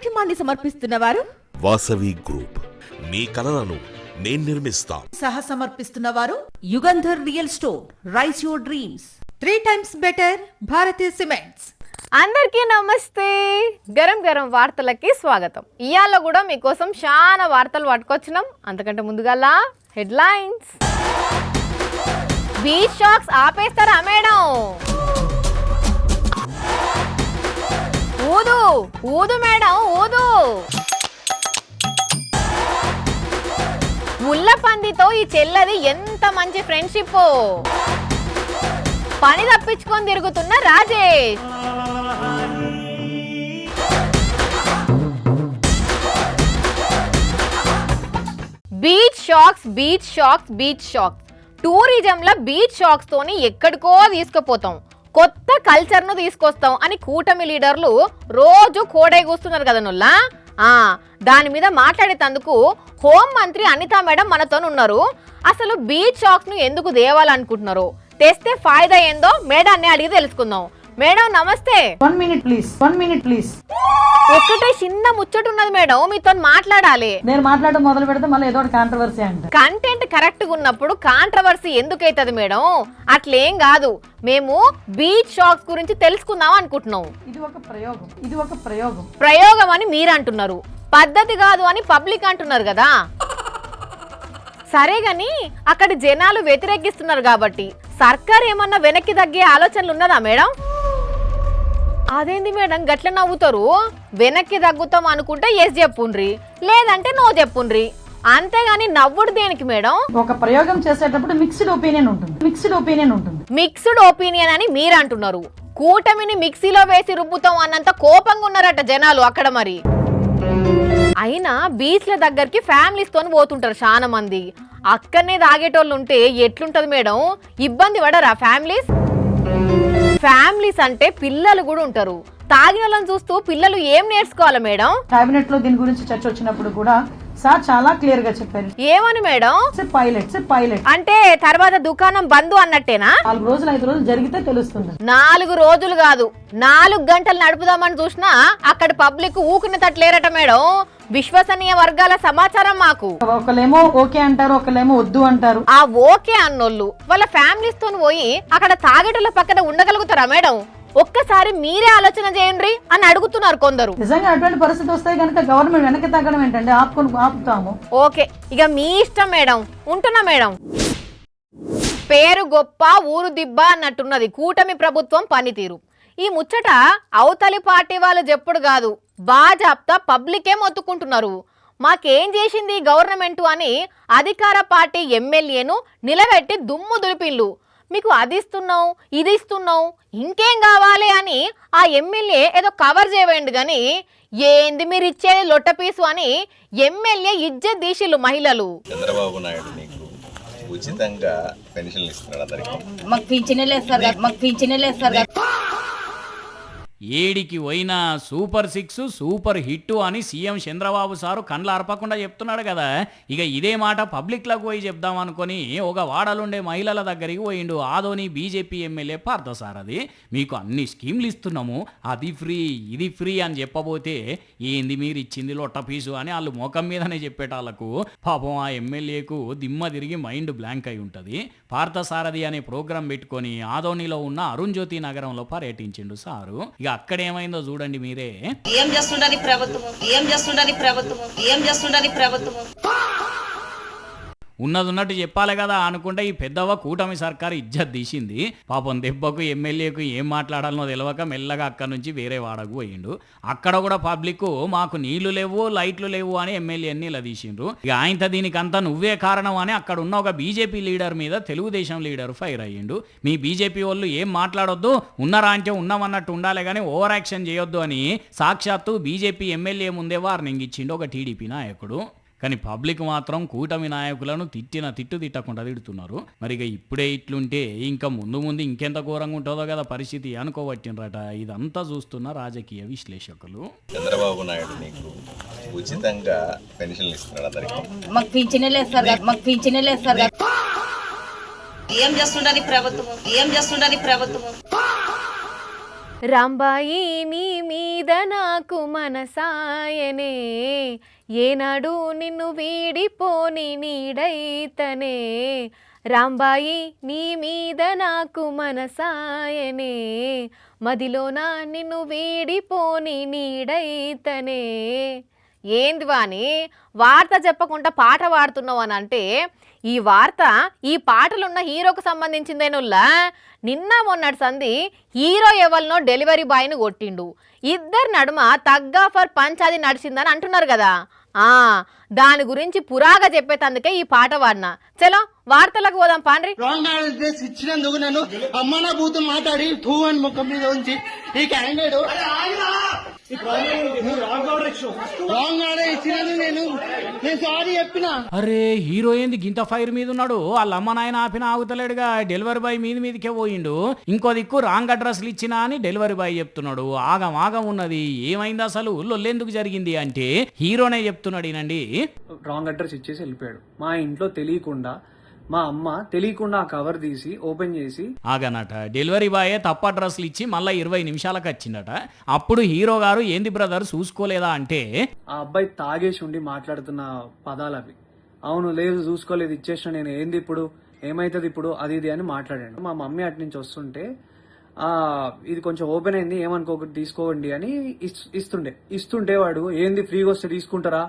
కార్యక్రమాన్ని సమర్పిస్తున్న వారు వాసవి గ్రూప్. మీ కలలను నేను నిర్మిస్తాం. సహ సమర్పిస్తున్న వారు Yugandhar real story, rice your dreams, 3 times better Bharatiya cements. అందరికీ నమస్తే. గరం గరం వార్తలకి స్వాగతం. ఇయాల కూడా మీకోసం చాలా వార్తలు పట్టుకొచ్చినాం. అంతకంటే ముందుగా హెడ్లైన్స్. బీచ్ షాక్స్ ఆపేస్తారా మేడం? ఊదు ఊదు మేడం ఊదు. ముల్లపందితో ఈ చెల్లది ఎంత మంచి ఫ్రెండ్షిప్. పని తప్పించుకొని తిరుగుతున్న Rajesh. Beach shacks beach shacks beach shacks. టూరిజంలో బీచ్ షాక్స్ తోని ఎక్కడికో తీసుకుపోతాం, కొత్త కల్చర్ ను తీసుకొస్తాం అని కూటమి లీడర్లు రోజు కోడై కూస్తున్నారు కదా నొల్లా. దాని మీద మాట్లాడేటందుకు హోం మంత్రి అనితా మేడం మనతో ఉన్నారు. అసలు బీచ్ షాక్స్ ను ఎందుకు తేవాలనుకుంటున్నారు, తెస్తే ఫాయిదా ఏందో మేడాన్ని అడిగి తెలుసుకుందాం. మేడం నమస్తే. 1 minute ప్లీజ్. ఒక్కటే చిన్న ముచ్చట ఉన్నది మేడం, మీతో మాట్లాడాలి. నేను మాట్లాడడం మొదలు పెడితే మళ్ళీ ఏదో కాంట్రవర్సీ అంట. కంటెంట్ కరెక్ట్ గా ఉన్నప్పుడు కాంట్రవర్సీ ఎందుకైతుంది మేడం? అట్లేం కాదు, మేము బీచ్ షాక్స్ గురించి తెలుసుకుందాం అనుకుంటున్నాం. ఇది ఒక ప్రయోగం ప్రయోగం అని మీరు అంటున్నారు, పద్ధతి కాదు అని పబ్లిక్ అంటున్నారు కదా. సరే గాని అక్కడ జనాలు వ్యతిరేకిస్తున్నారు కాబట్టి సర్కార్ ఏమన్నా వెనక్కి తగ్గే ఆలోచనలు ఉన్నదా మేడం? అదేంది మేడం గట్ల నవ్వుతారు? వెనక్కి తగ్గుతాం అనుకుంటే ఎస్ చెప్పుండ్రి, లేదంటే నో చెప్పుండ్రి, అంతేగాని నవ్వుడు దేనికి మేడం? ఒక ప్రయోగం చేసేటప్పుడు మిక్స్డ్ ఒపీనియన్ ఉంటుంది. మిక్స్డ్ ఒపీనియన్ అని మీరు అంటున్నారు. కూటమిని మిక్సీలో వేసి రుబ్బుతాం అన్నంత కోపంగా ఉన్నారట జనాలు అక్కడ. మరి అయినా బీచ్ల దగ్గరికి ఫ్యామిలీస్ తోని పోతుంటారు చాలా మంది. అక్కడనే తాగేటోళ్ళు ఉంటే ఎట్లుంటది మేడం? ఇబ్బంది పడరా ఫ్యామిలీస్? ఫ్యామిలీస్ అంటే పిల్లలు కూడా ఉంటారు. తాగిన వాళ్ళని చూస్తూ పిల్లలు ఏం నేర్చుకోవాలి మేడం? కేబినెట్ లో దీని గురించి చర్చ వచ్చినప్పుడు కూడా సార్ చాలా క్లియర్ గా చెప్పారు. ఏమని మేడం? పైలట్ అంటే తర్వాత దుకాణం బంద్ అన్నట్టేనా? 4 రోజులు 5 రోజులు జరిగితే తెలుస్తుంది. 4 రోజులు కాదు, 4 గంటలు నడుపుదామని చూసినా అక్కడ పబ్లిక్ ఊకునే తట్లేరట మేడం. విశ్వసనీయ వర్గాల సమాచారం మాకు. ఒకళ్ళేమో ఓకే అంటారు, ఒకళ్ళేమో వద్దు అంటారు. ఆ ఓకే అన్నోళ్ళు వాళ్ళ ఫ్యామిలీస్ తోని పోయి అక్కడ తాగేటోళ్ళ పక్కన ఉండగలుగుతారా మేడం? ఒక్కసారి మీరే ఆలోచన చేయండి అని అడుగుతున్నారు కొందరు. నిజంగా అటువంటి పరిస్థితి వస్తే కనుక గవర్నమెంట్ వెనక్కి తగ్గడం ఏంటంటే ఆపుతాము. ఓకే, ఇక మీ ఇష్టం మేడం. ఉంటున్నా మేడం. పేరు గొప్ప ఊరు దిబ్బ అన్నట్టున్నది కూటమి ప్రభుత్వం పనితీరు. ఈ ముచ్చట అవతలి పార్టీ వాళ్ళు చెప్పుడు కాదు, బాజాప్తా పబ్లికే మొత్తుకుంటున్నారు. మాకేం చేసింది గవర్నమెంట్ అని అధికార పార్టీ ఎమ్మెల్యేను నిలబెట్టి దుమ్ము దులిపిల్లు. మీకు అది ఇస్తున్నావు, ఇది ఇస్తున్నావు, ఇంకేం కావాలి అని ఆ ఎమ్మెల్యే ఏదో కవర్ చేయండి కానీ ఏంది మీరు ఇచ్చేది లొట్టపీసు అని ఎమ్మెల్యే ఇజ్జత్ తీసిల్లు మహిళలు. చంద్రబాబు నాయుడు నీకు ఉచితంగా పెన్షన్లు ఇస్తున్నాడు అందరికి. మాకు పింఛనే లేదు సార్. ఏడికి పోయినా సూపర్ 6 సూపర్ హిట్ అని సీఎం చంద్రబాబు సారు కండ్ల అరపకుండా చెప్తున్నాడు కదా. ఇక ఇదే మాట పబ్లిక్లకు పోయి చెప్దాం అనుకొని ఒక వాడలుండే మహిళల దగ్గరికి పోయిండు ఆదోని బీజేపీ ఎమ్మెల్యే పార్థసారథి. మీకు అన్ని స్కీమ్లు ఇస్తున్నాము, అది ఫ్రీ ఇది ఫ్రీ అని చెప్పబోతే ఏంది మీరు ఇచ్చింది లొట్ట పీసు అని వాళ్ళు ముఖం మీదనే చెప్పేటాళ్లకు పాపం ఆ ఎమ్మెల్యేకు దిమ్మ తిరిగి మైండ్ బ్లాంక్ అయి ఉంటుంది. పార్థసారథి అనే ప్రోగ్రాం పెట్టుకొని ఆదోనిలో ఉన్న అరుణ్ జ్యోతి నగరంలో పర్యటించిండు సారు. ఇక అక్కడ ఏమైందో చూడండి మీరే. ఏం చేస్తుండని ప్రభుత్వం ఉన్నట్టు చెప్పాలి కదా అనుకుంటే ఈ పెద్దవ కూటమి సర్కారు ఇజ్జత్ తీసింది. పాపం దెబ్బకు ఎమ్మెల్యేకు ఏం మాట్లాడాలనో తెలియక మెల్లగా అక్కడ నుంచి వేరే వాడకు పోయిండు. అక్కడ కూడా పబ్లిక్ మాకు నీళ్లు లేవు లైట్లు లేవు అని ఎమ్మెల్యేని ఇలా తీసిండ్రు. ఇక ఆయనతో దీనికంతా నువ్వే కారణం అని అక్కడ ఉన్న ఒక బీజేపీ లీడర్ మీద తెలుగుదేశం లీడర్ ఫైర్ అయ్యిండు. మీ బీజేపీ వాళ్ళు ఏం మాట్లాడొద్దు, ఉన్నారా అంటే ఉన్నామన్నట్టు ఉండాలి కానీ ఓవర్ యాక్షన్ చేయొద్దు అని సాక్షాత్తు బీజేపీ ఎమ్మెల్యే ముందే వార్నింగ్ ఇచ్చిండు ఒక టీడీపీ నాయకుడు. కానీ పబ్లిక్ మాత్రం కూటమి నాయకులను తిట్టకుండా తిడుతున్నారు. మరి ఇక ఇప్పుడే ఇట్లుంటే ఇంకా ముందు ఇంకెంత ఘోరంగా ఉంటుందో కదా పరిస్థితి అనుకోవచ్చిండ్రట. ఇదంతా చూస్తున్న రాజకీయ విశ్లేషకులు. చంద్రబాబు నాయుడు నీకు ఉచితంగా పెన్షన్లు ఇస్తున్నాడు అందరికి. మాకు పింఛనే లేదు సార్. ఏం చేస్తుండని ప్రభుత్వం రాంబాయి నీ మీద నాకు మనసాయనే, ఏనాడు నిన్ను వీడిపోని నీడైతనే. రాంబాయి నీ మీద నాకు మనసాయనే, మదిలోన నిన్ను వీడిపోని నీడైతనే. ఏంది వాని వార్త చెప్పకుండా పాట పాడుతున్నావు అని అంటే, ఈ వార్త ఈ పాటలున్న హీరోకు సంబంధించిందేనుల్లా. నిన్న మొన్నటి సంది హీరో ఎవరినో డెలివరీ బాయ్ని కొట్టిండు, ఇద్దరు నడుమ తగ్గాఫర్ పంచాది నడిచిందని అంటున్నారు కదా. దాని గురించి పురాగా చెప్పేటందుకే ఈ పాట పాడినా. చలో వార్తలకు పోదాం పాండ్రి. రాంగ్ అడ్రస్ ఇచ్చినందుకు నన్ను అమ్మ నా బూతు మాట్లాడి టూ అని ముఖం మీద ఉంచి ఈ క్యాండిడేట్ రాంగ్ ఆర్డర్ ఇచ్చినందుకు నేను సారీ చెప్పిన. అరే హీరో ఏంది గింత ఫైర్ మీద ఉన్నాడు, వాళ్ళ అమ్మ నాయన ఆపిన ఆగుతలేడుగా, డెలివరీ బాయ్ మీదకే పోయిండు. ఇంకో దిక్కు రాంగ్ అడ్రస్లు ఇచ్చినా అని డెలివరీ బాయ్ చెప్తున్నాడు. ఆగం ఆగం ఉన్నది. ఏమైంది అసలు, లొల్లెందుకు జరిగింది అంటే హీరోనే చెప్తున్నాడు. ఈనండి రాంగ్ అడ్రస్ ఇచ్చేసి వెళ్ళిపోయాడు. మా ఇంట్లో తెలియకుండా మా అమ్మ తెలియకుండా ఆ కవర్ తీసి ఓపెన్ చేసి ఆగనట. డెలివరీ బాయే తప్పు అడ్రస్లు ఇచ్చి మళ్ళీ 20 నిమిషాలకు వచ్చిందట. అప్పుడు హీరో గారు ఏంది బ్రదర్ చూసుకోలేదా అంటే, ఆ అబ్బాయి తాగేసి ఉండి మాట్లాడుతున్న పదాలు అవి. అవును లేదు చూసుకోలేదు ఇచ్చేసిన నేను, ఏంది ఇప్పుడు ఏమైతుంది ఇప్పుడు అది ఇది అని మాట్లాడాడు. మా మమ్మీ అటు నుంచి వస్తుంటే ఇది కొంచెం ఓపెన్ అయింది ఏమనుకోకటి తీసుకోండి అని ఇస్తుంటే వాడు ఏంది ఫ్రీగా వస్తే తీసుకుంటారా,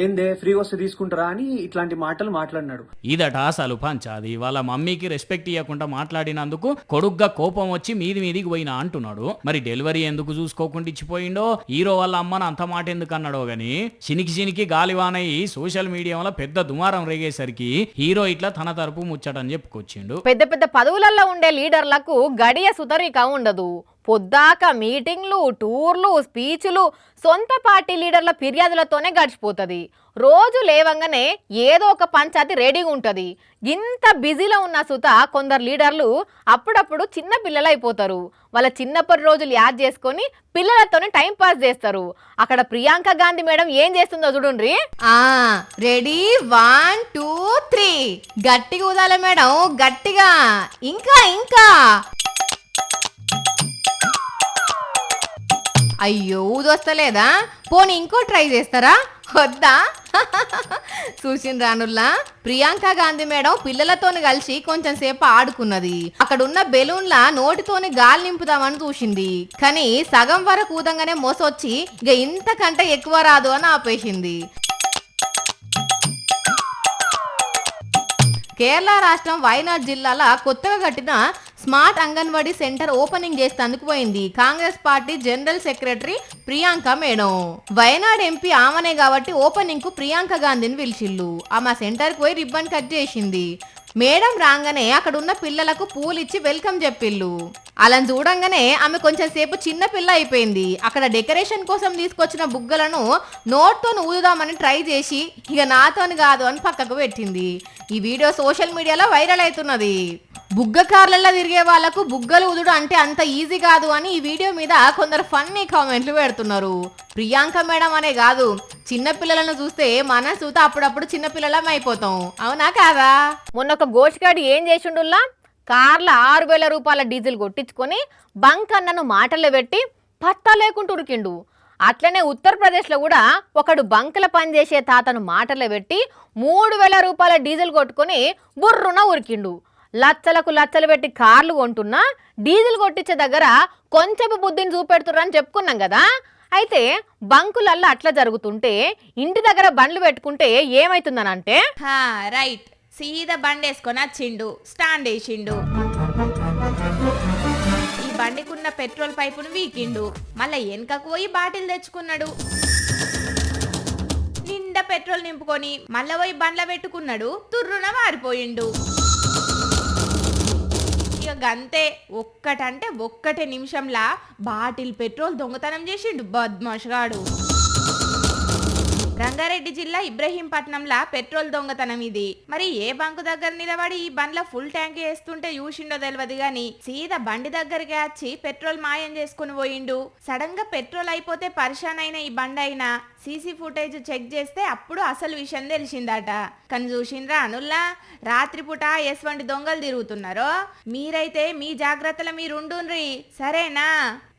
ఏందే ఫ్రీగా వస్తే తీసుకుంటారా అని ఇట్లాంటి మాటలు మాట్లాడినాడు. ఇదట అసలు పంచాది. వాళ్ళ మమ్మీకి రెస్పెక్ట్ ఇవ్వకుండా మాట్లాడినందుకు కొడుగ్గా కోపం వచ్చి మీదికి పోయినా అంటున్నాడు. మరి డెలివరీ ఎందుకు చూసుకోకుండా ఇచ్చిపోయిండో, హీరో వాళ్ళ అమ్మను అంత మాట ఎందుకు అన్నాడో గాని చినికి గాలివానయ్యి సోషల్ మీడియాలో పెద్ద దుమారం రేగేసరికి హీరో ఇట్లా తన తరపు ముచ్చటని చెప్పుకొచ్చిండు. పెద్ద పెద్ద పదవులలో ఉండే లీడర్లకు గడియ సుతరిక ఉండదు. పొద్దాక మీటింగ్లు, టూర్లు, స్పీచ్లు, సొంత పార్టీ లీడర్ల ఫిర్యాదులతోనే గడిచిపోతుంది. రోజు లేవంగానే ఏదో ఒక పంచాయతీ రెడీగా ఉంటుంది. ఇంత బిజీలో ఉన్న సుత కొందరు లీడర్లు అప్పుడప్పుడు చిన్న పిల్లలు అయిపోతారు. వాళ్ళ చిన్నప్పటి రోజులు యాద్ చేసుకొని పిల్లలతోనే టైం పాస్ చేస్తారు. అక్కడ ప్రియాంక గాంధీ మేడం ఏం చేస్తుందో చూడండి. రెడీ 1 2 3 గట్టిగా ఊదాల మేడం, గట్టిగా. ఇంకా ఇంకా అయ్యో ఊదొస్తలేదా, పోనీ ఇంకో ట్రై చేస్తారా, వద్దా? చూసిన రానుల్లా ప్రియాంక గాంధీ మేడం పిల్లలతోని కలిసి కొంచెం సేపు ఆడుకున్నది. అక్కడ ఉన్న బెలూన్ల నోటితోని గాలి నింపుదామని చూసింది. కానీ సగం వరకు ఊదంగానే మోసొచ్చి ఇక ఇంతకంటే ఎక్కువ రాదు అని ఆపేసింది. కేరళ రాష్ట్రం వయనాడ్ జిల్లాలో కొత్తగా కట్టిన స్మార్ట్ అంగన్వాడీ సెంటర్ ఓపెనింగ్ చేసేందుకు పోయింది Congress party general secretary Priyanka madam. Wayanad MP ఆమెనే కాబట్టి ఓపెనింగ్ కు ప్రియాంక గాంధీని పిలిచిల్లు. ఆమె సెంటర్ కు పోయి రిబ్బన్ కట్ చేసింది. మేడం రాగానే అక్కడ ఉన్న పిల్లలకు పూలు ఇచ్చి వెల్కమ్ చెప్పిల్లు. అలా చూడంగానే ఆమె కొంచెం సేపు చిన్న పిల్ల అయిపోయింది. అక్కడ డెకరేషన్ కోసం తీసుకొచ్చిన బుగ్గలను నోట్తో ఊదుదామని ట్రై చేసి ఇక నాతోని కాదు అని పక్కకు పెట్టింది. ఈ వీడియో సోషల్ మీడియాలో వైరల్ అవుతున్నది. బుగ్గ కార్లలో తిరిగే వాళ్లకు బుగ్గలు ఊదుడు అంటే అంత ఈజీ కాదు అని ఈ వీడియో మీద కొందరు ఫన్నీ కామెంట్లు పెడుతున్నారు. ప్రియాంక మేడం అనే కాదు, చిన్నపిల్లలను చూస్తే మనసుతో అప్పుడప్పుడు చిన్నపిల్లలం అయిపోతాం, అవునా కాదా? మొన్న ఒక గోష్గాడు ఏం చేసిండుల్లా, కార్ల 6,000 రూపాయల డీజిల్ కొట్టించుకొని బంక్ అన్నను మాటల్లో పెట్టి పత్తా లేకుండా ఉరికిండు. అట్లనే ఉత్తరప్రదేశ్లో కూడా ఒకడు బంకుల పనిచేసే తాతను మాటల్లో పెట్టి 3,000 రూపాయల డీజిల్ కొట్టుకొని బుర్రున ఉరికిండు. లచ్చలకు లచ్చలు పెట్టి కార్లు కొంటున్నా డీజిల్ కొట్టించే దగ్గర కొంచెం బుద్ధిని చూపెడుతుర్రని చెప్పుకున్నాం కదా. అయితే బంకులల్లో అట్లా జరుగుతుంటే ఇంటి దగ్గర బండ్లు పెట్టుకుంటే ఏమైతుందనంటే, రైట్ సీదా బండి వేసుకొని వచ్చిండు, స్టాండ్ వేసిండు, ఈ బండికున్న పెట్రోల్ పైపును వీకిండు, మళ్ళీ వెనకకు పోయి బాటిల్ తెచ్చుకున్నాడు, నిండా పెట్రోల్ నింపుకొని మళ్ళీ పోయి బండ్ల పెట్టుకున్నాడు, తుర్రున మారిపోయిండు. ఇక గంతే ఒక్కటంటే ఒక్కటే నిమిషంలా బాటిల్ పెట్రోల్ దొంగతనం చేసిండు బద్మాష్గాడు. రంగారెడ్డి జిల్లా ఇబ్రహీంపట్నంలా పెట్రోల్ దొంగతనం ఇది. మరి ఏ బంకు దగ్గర నిలబడి ఈ బండ్ల ఫుల్ ట్యాంక్ వేస్తుంటే చూసిండో తెలియదు గాని సీదా బండి దగ్గరికి వచ్చి పెట్రోల్ మాయం చేసుకుని పోయిండు. సడన్ గా పెట్రోల్ అయిపోతే పరిశాన్ అయిన ఈ బండి అయినా సీసీ ఫుటేజ్ చెక్ చేస్తే అప్పుడు అసలు విషయం తెలిసిందట. కానీ చూసిండ్రా అనుల్లా, రాత్రిపూట ఎటువంటి దొంగలు తిరుగుతున్నారో. మీరైతే మీ జాగ్రత్తలు మీరు ఉండుండ్రి, సరేనా?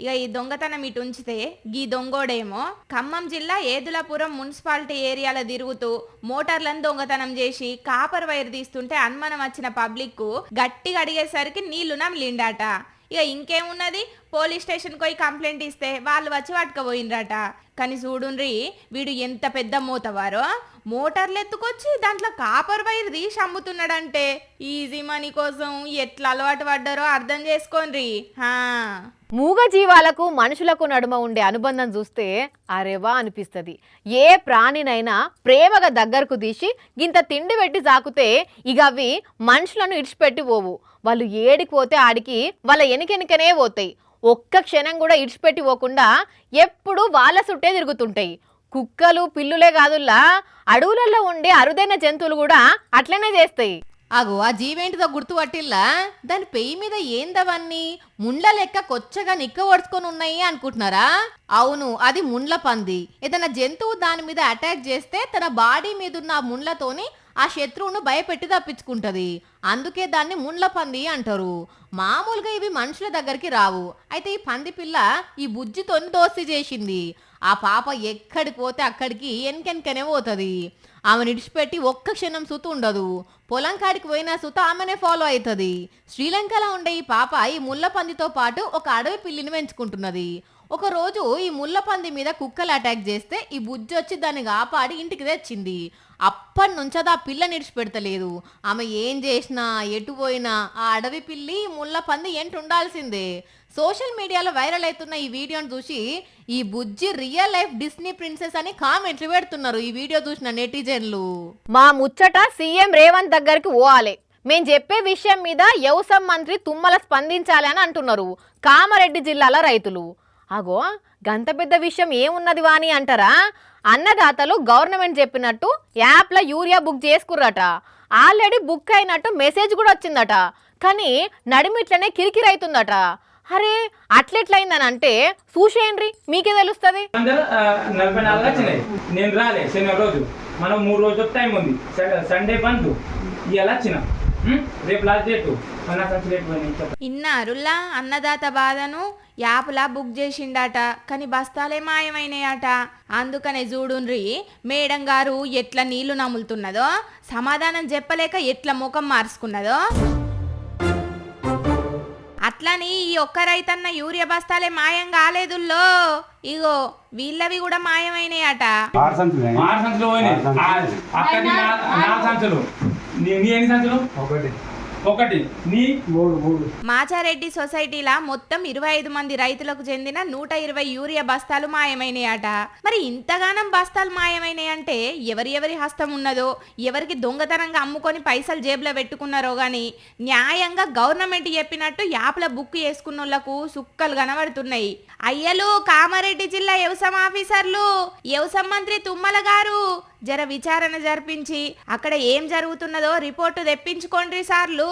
ఇక ఈ దొంగతనం ఇటు ఉంచితే గీ దొంగోడేమో ఖమ్మం జిల్లా ఏదులాపురం మున్సిపాలిటీ ఏరియాలో తిరుగుతూ మోటార్లను దొంగతనం చేసి కాపర్ వైర్ తీస్తుంటే అనుమానం వచ్చిన పబ్లిక్ కు గట్టిగా అడిగేసరికి నీళ్లు నమిలిండాట. ఇక ఇంకేమున్నది, పోలీస్ స్టేషన్ పోయి కంప్లైంట్ ఇస్తే వాళ్ళు వచ్చి పట్టుకపోయిండ్రట. కానీ చూడుండ్రి వీడు ఎంత పెద్ద మోతవారో, మోటార్లు ఎత్తుకొచ్చి దాంట్లో కాపర్ వైర్ తీసి అమ్ముతున్నాడంటే ఈజీ మనీ కోసం ఎట్లా అలవాటు పడ్డారో అర్థం చేసుకోండి. మూగ జీవాలకు మనుషులకు నడుమ ఉండే అనుబంధం చూస్తే అరేవా అనిపిస్తుంది. ఏ ప్రాణినైనా ప్రేమగా దగ్గరకు తీసి గింత తిండి పెట్టి సాకుతే ఇక అవి మనుషులను ఇడిచిపెట్టి పోవు. వాళ్ళు ఏడికి పోతే ఆడికి వాళ్ళ ఎనికెనికనే పోతాయి. ఒక్క క్షణం కూడా ఇడిచిపెట్టి పోకుండా ఎప్పుడు వాళ్ళ చుట్టే తిరుగుతుంటాయి. కుక్కలు పిల్లులే కాదుల్లా, అడవులలో ఉండే అరుదైన జంతువులు కూడా అట్లనే చేస్తాయి. అగో ఆ జీవేంటిదో గుర్తుపట్టిల్లా? దాని పెయి మీద ఏందవన్నీ ముండ్ల లెక్క కొచ్చగా నిక్క ఒడుచుకొని ఉన్నాయి అనుకుంటున్నారా? అవును, అది ముండ్ల పంది. ఏదైనా జంతువు దాని మీద అటాక్ చేస్తే తన బాడీ మీద ఉన్న ముండ్లతోని ఆ శత్రువును భయపెట్టి తప్పించుకుంటది. అందుకే దాన్ని ముండ్ల పంది అంటారు. మామూలుగా ఇవి మనుషుల దగ్గరికి రావు. అయితే ఈ పంది పిల్ల ఈ బుజ్జితోని దోస్తి చేసింది. ఆ పాప ఎక్కడికి పోతే అక్కడికి ఎన్కెన్కనే పోతుంది. ఆమెను ఇడిచిపెట్టి ఒక్క క్షణం సుత ఉండదు. పొలం కాడికి పోయినా సుత ఆమెనే ఫాలో అవుతుంది. శ్రీలంకలో ఉండే ఈ పాప ఈ ముళ్ళ పందితో పాటు ఒక అడవి పిల్లిని పెంచుకుంటున్నది. ఒక రోజు ఈ ముళ్ళ పంది మీద కుక్కలు అటాక్ చేస్తే ఈ బుజ్జి వచ్చి దాన్ని కాపాడి ఇంటికి తెచ్చింది. అప్పటి నుంచి అది ఆ పిల్లని ఇడిచిపెడతలేదు. ఆమె ఏం చేసినా ఎటు పోయినా ఆ అడవి పిల్లి ముళ్ళ పంది ఏంటి ఉండాల్సిందే. సోషల్ మీడియాలో వైరల్ అవుతున్న ఈ వీడియోని చూసి ఈ బుజ్జి రియల్ లైఫ్ డిస్నీ ప్రిన్సెస్ అని కామెంట్లు పెడుతున్నారు ఈ వీడియో చూసిన నెటిజన్లు. మా ముచ్చట సీఎం రేవంత్ దగ్గరికి పోవాలి. మేం చెప్పే విషయం మీద వ్యవసాయ మంత్రి తుమ్మల స్పందించాలి అని అంటున్నారు కామారెడ్డి జిల్లాల రైతులు. అగో గంత పెద్ద విషయం ఏమున్నది వాని అంటారా? అన్నదాతలు గవర్నమెంట్ చెప్పినట్టు యాప్లో యూరియా బుక్ చేసుకుర్రట. ఆల్రెడీ బుక్ అయినట్టు మెసేజ్ కూడా వచ్చిందట. కానీ నడిమిట్లనే కిరికిరి అవుతుందట. అరే అట్లెట్లయిందని అంటే చూసేయండి, మీకే తెలుస్తుంది. 44 వచ్చినాయి. నేను రాలే శనివారం రోజు, మనం 3 రోజులు టైం ఉంది. సండే బంద్, ఇవాళ వచ్చిన, రేపు లాస్ట్ డేట్. ఇన్నారుల్లా అన్నదాత బాధను. యాప్లా బుక్ చేసిండట, కానీ బస్తాలే మాయమైనాయట. అందుకనే చూడుండ్రి మేడం గారు ఎట్లా నీళ్లు నములుతున్నదో, సమాధానం చెప్పలేక ఎట్లా ముఖం మార్చుకున్నదో. అట్లని ఈ ఒక్క రైతన్న యూరియా బస్తాలే మాయం కాలేదుల్లో, ఇగో వీళ్ళవి కూడా మాయమైనాయట. మాచారెడ్డి సొసైటీలా మొత్తం 25 మంది రైతులకు చెందిన 120 యూరియా బస్తాలు మాయమైనాయట. మరి ఇంతగానం బస్తాలు మాయమైనాయంటే ఎవరి హస్తం ఉన్నదో, ఎవరికి దొంగతనంగా అమ్ముకొని పైసలు జేబులో పెట్టుకున్నారో గాని న్యాయంగా గవర్నమెంట్ చెప్పినట్టు యాప్ల బుక్ చేసుకున్న వాళ్ళకు సుక్కలు కనబడుతున్నాయి. అయ్యలు కామారెడ్డి జిల్లా వ్యవసాయ ఆఫీసర్లు, వ్యవసాయ మంత్రి తుమ్మల గారు జర విచారణ జరిపించి అక్కడ ఏం జరుగుతున్నదో రిపోర్టు తెప్పించుకోండి సార్లు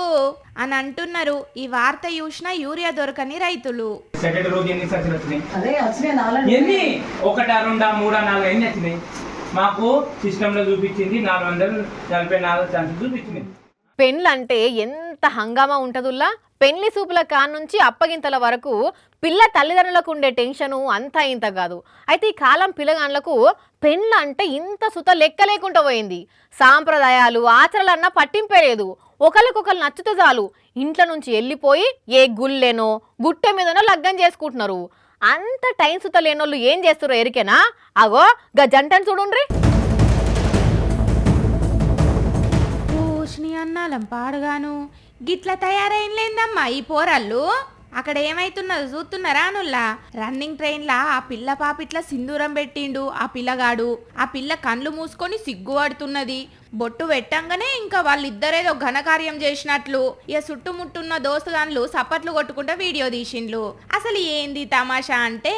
అని అంటున్నారు. ఈ వార్త చూసిన యూరియా దొరకని రైతులు. సెకండ్ రోజు ఎన్ని సంచులు వచ్చినాయి? ఎన్ని? 1, 2, 3, 4 ఎన్ని వచ్చినాయి? మాకు సిస్టమ్ లో చూపించింది 444 సంచులు చూపించింది. పెళ్ళంటే ఎంత హంగామా ఉంటదుల్లా. పెళ్లి సూపుల కానుంచి అప్పగింతల వరకు పిల్ల తల్లిదండ్రులకు ఉండే టెన్షను అంతా ఇంత కాదు. అయితే ఈ కాలం పిల్లగాండ్లకు పెళ్ళ అంటే ఇంత సుత లెక్క లేకుండా పోయింది. సాంప్రదాయాలు ఆచరణలన్నా పట్టింపే లేదు. ఒకరికొకరు నచ్చితే చాలు ఇంట్లో నుంచి వెళ్ళిపోయి ఏ గుళ్ళెనో గుట్టె మీదనో లగ్గం చేసుకుంటున్నారు. అంత టైం సుత లేనోళ్ళు ఏం చేస్తారో ఎరికేనా? అగో గా జంటను చూడుండ్రి. అన్నాలం పాడుగాను గిట్లా తయారైనలేందమ్మా ఈ పోరళ్ళు. అక్కడ ఏమైతున్నదో చూస్తున్నారా అనుల్లా? రన్నింగ్ ట్రైన్లా ఆ పిల్ల పాపిట్లా సింధూరం పెట్టిండు ఆ పిల్లగాడు. ఆ పిల్ల కళ్ళు మూసుకొని సిగ్గుపడుతున్నది. బొట్టు పెట్టంగానే ఇంకా వాళ్ళిద్దరేదో ఘనకార్యం చేసినట్లు ఇక చుట్టుముట్టున్న దోస్తుగాన్లు సప్పట్లు కొట్టుకుంటూ వీడియో తీసిండ్లు. అసలు ఏంది తమాషా అంటే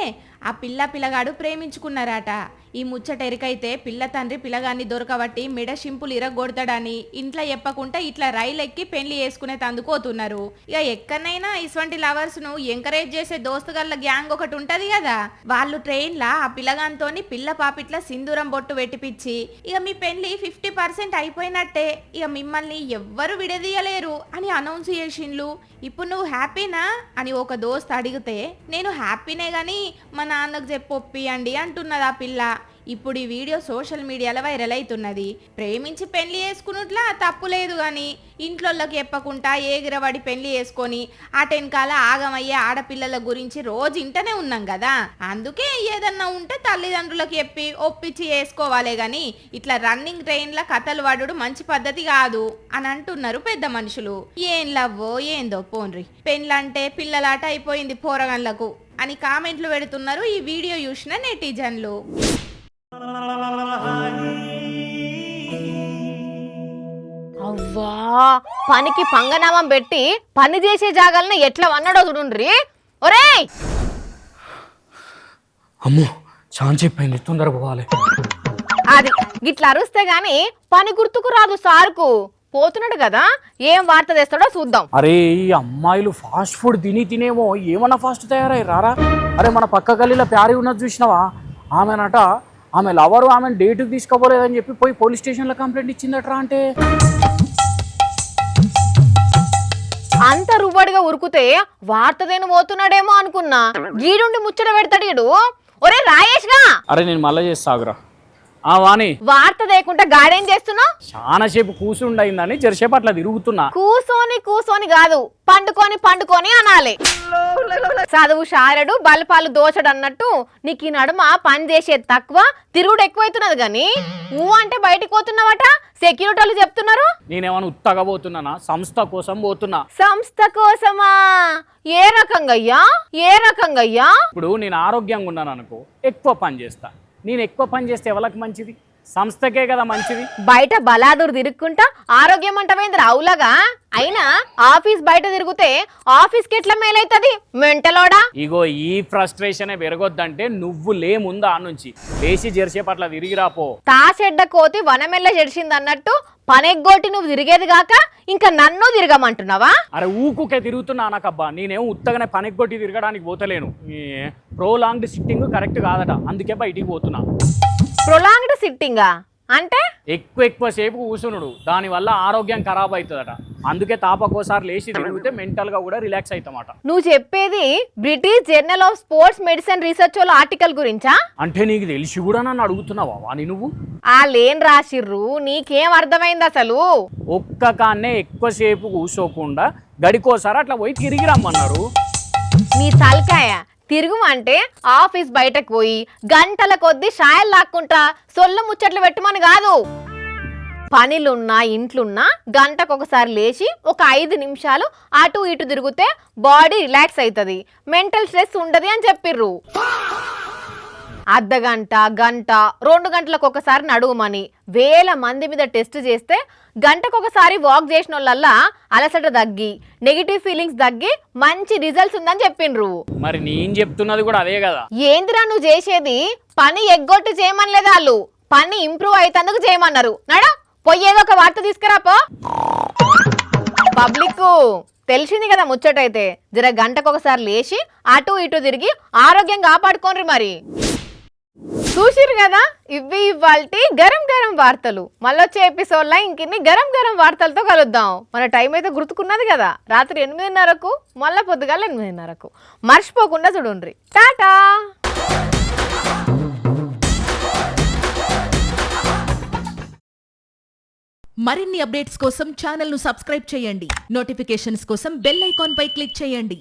ఆ పిల్లగాడు ప్రేమించుకున్నారట. ఈ ముచ్చట ఎరికైతే పిల్ల తండ్రి పిల్లగాన్ని దొరకబట్టి మెడ షింపులు ఇరగొడతాడని ఇంట్లో చెప్పకుండా ఇట్లా రైలు ఎక్కి పెళ్లి చేసుకునే తందుకోతున్నారు. ఇక ఎక్కడైనా ఇటువంటి లవర్స్ ను ఎంకరేజ్ చేసే దోస్తుగల్ల గ్యాంగ్ ఒకటి ఉంటది కదా, వాళ్ళు ట్రైన్ లా ఆ పిల్లగాంతోని పిల్ల పాపిట్ల సింధూరం బొట్టు పెట్టిపిచ్చి ఇక మీ పెళ్లి 50% అయిపోయినట్టే, ఇక మిమ్మల్ని ఎవ్వరు విడదీయలేరు అని అనౌన్స్ చేసిండ్లు. ఇప్పుడు నువ్వు హ్యాపీనా అని ఒక దోస్త్ అడిగితే నేను హ్యాపీనే గాని మా నాన్నకు చెప్పొప్పియండి అంటున్నది ఆ పిల్ల. ఇప్పుడు ఈ వీడియో సోషల్ మీడియాలో వైరల్ అవుతున్నది. ప్రేమించి పెళ్లి చేసుకున్నట్లా తప్పు లేదు కానీ ఇంట్లోకి చెప్పకుండా ఏగిరవాడి పెళ్లి చేసుకొని అటెనకాల ఆగమయ్యే ఆడపిల్లల గురించి రోజు ఇంటనే ఉన్నాం కదా, అందుకే ఏదన్నా ఉంటే తల్లిదండ్రులకు చెప్పి ఒప్పించి చేసుకోవాలే గాని ఇట్లా రన్నింగ్ ట్రైన్ల కథలు వాడు మంచి పద్ధతి కాదు అని అంటున్నారు పెద్ద మనుషులు. ఏం లవ్వో ఏందో పోన్రి, పెళ్ళంటే పిల్లలాట అయిపోయింది పోరగన్లకు అని కామెంట్లు పెడుతున్నారు ఈ వీడియో చూసిన నెటిజన్లు. అవ్వా, పనికి పంగనామం పెట్టి పని చేసే జాగాలను ఎట్లా వన్నాడో చూడుండ్రి. ఒరేయ్ అమ్మో ఛాన్స్ చెప్పండి, తొందర పోవాలి. అది గిట్లా అరుస్తే గాని పని గుర్తుకు రాదు సార్కు. పోతున్నాడు కదా, ఏం వార్త తెస్తాడో చూద్దాం. అరే ఈ అమ్మాయిలు ఫాస్ట్ ఫుడ్ తినేమో ఏమన్నా ఫాస్ట్ తయారయ్యి రారా. అరే మన పక్క గల్లీలో ప్యారీ ఉన్నది చూసినావా, ఆమెనట ఆమె లవరు ఆమెను డేటుకు తీసుకోపోలేదని చెప్పి పోయి పోలీస్ స్టేషన్లో కంప్లైంట్ ఇచ్చిందట్రా. అంటే అంత రువ్వడిగా ఉరుకుతే వార్త దేని పోతున్నాడేమో అనుకున్నా, గీడుండి ముచ్చట పెడతాడు ఈడు. ఒరే రాయేష్ గా, అరే నేను మళ్ళా చేస్తాగురా. ఆ వాణి, వార్త దేకుంటే గాడేం చేస్తున్నావు? చాలా సేపు కూసుండయిందని జరసేపు అట్లా తిరుగుతున్నా. కూసోని కాదు, పండుకొని అనాలి. చదువు షారడు బలపాలు దోచడు అన్నట్టు నీకు ఈ నడుమ పని చేసేది తక్కువ, తిరుగుడు ఎక్కువైతున్నది గాని ఊ అంటే బయటికి పోతున్నావట. సెక్యూరిటీ వాళ్ళు చెప్తున్నారు. నేనేమన్నా ఉత్తగా పోతున్నానా, సంస్థ కోసం పోతున్నా. సంస్థ కోసమా? ఏ రకంగా అయ్యా? ఇప్పుడు నేను ఆరోగ్యంగా ఉన్నాను అనుకో, ఎక్కువ పని చేస్తా. నేను ఎక్కువ పని చేస్తే ఎవరికి మంచిది? సంస్థకే కదా మంచిది. బయట బలాదూరు తిరుక్కుంటా ఆరోగ్యం అంటమైంది రావులాగా. అయినా ఆఫీస్ బయట తిరిగితే ఆఫీస్కి ఎట్లా మేలైతుంది మెంటలోడా? ఇగో ఈ ఫ్రస్ట్రేషనే పెరగొద్దంటే నువ్వు లేముందా నుంచి లేచి జెర్సేపు అట్లా తిరిగిరాపో. తాచెడ్డ కోతి వనమెల్ల జెడిసింది అన్నట్టు పనెగ్గోటి నువ్వు తిరిగేది గాక ఇంకా నన్ను తిరగమంటున్నావా? అరే ఊకుకే తిరుగుతున్నా అనకబ్బా, నేనేమో ఉత్తగానే పనెగ్గొట్టి తిరగడానికి పోతలేను. ప్రోలాంగ్డ్ సిట్టింగ్ కరెక్ట్ కాదట, అందుకే బయటికి పోతున్నా. ప్రొలాంగ్డ్ సిట్టింగా అంటే? ఎక్కువ సేపు కూసునుడు, దానివల్ల ఆరోగ్యం ఖరాబ్ అవుతుందట. అందుకే తాపకోసారి లేచి తిరిగితే మెంటల్ గా కూడా రిలాక్స్ అవుతామట. నువ్వు చెప్పేది British journal of sports medicine research వాళ్ళ ఆర్టికల్ గురించా? అంటే నీకు తెలిసి కూడా నన్ను అడుగుతున్నావా వాణి నువ్వు? వాళ్ళేం రాసిర్రు నీకేం అర్థమైంది అసలు? ఒక్క కాన్నే ఎక్కువసేపు కూసోకుండా గడికోసారి అట్లా పోయి తిరిగి రమ్మన్నారు. నీ తలకాయ తిరుగుమంటే ఆఫీస్ బయటకు పోయి గంటల కొద్దీ షాయలు లాక్కుంటా సొల్ల ముచ్చట్లు పెట్టమని కాదు. పనిలున్నా ఇంట్లున్నా గంటకొకసారి లేచి ఒక 5 నిమిషాలు అటు ఇటు తిరిగితే బాడీ రిలాక్స్ అవుతుంది, మెంటల్ స్ట్రెస్ ఉండదు అని చెప్పిర్రు. అర్ధగంట గంట 2 గంటలకు ఒకసారి నడువుమని వేల మంది మీద టెస్ట్ చేస్తే గంటకొకసారి వాక్ చేసిన వాళ్ళల్లా అలసట తగ్గి నెగిటివ్ ఫీలింగ్స్ తగ్గి మంచి రిజల్ట్స్ ఉందని చెప్పిండ్రు. మరి నేను చెప్తున్నది కూడా అదే కదా. ఏందిరా నువ్వు చేసేది? పని ఎగ్గొట్టి చేయమనలేదు వాళ్ళు, పని ఇంప్రూవ్ అయితందుకు చేయమన్నారు. నడా పోయేదో ఒక వార్త తీసుకురాపో. పబ్లిక్ తెలిసింది కదా ముచ్చటైతే, జర గంటకొకసారి లేచి అటు ఇటు తిరిగి ఆరోగ్యం కాపాడుకోండి. మరి చూసిరు కదా, ఇవి ఇవాల్టి గరం గరం వార్తలు. మళ్ళొచ్చే ఎపిసోడ్లో ఇంకిన్ని గరం గరం వార్తలతో కలుద్దాం. మన టైం అయితే గుర్తుకున్నది కదా, రాత్రి 8:30కు మళ్ళా పొద్దుగాల 8:30కు. మర్చిపోకుండా చూడండి. టాటా. మరిన్ని అప్డేట్స్ కోసం ఛానల్ ను సబ్స్క్రైబ్ చేయండి. నోటిఫికేషన్స్ కోసం బెల్ ఐకాన్ పై క్లిక్ చేయండి.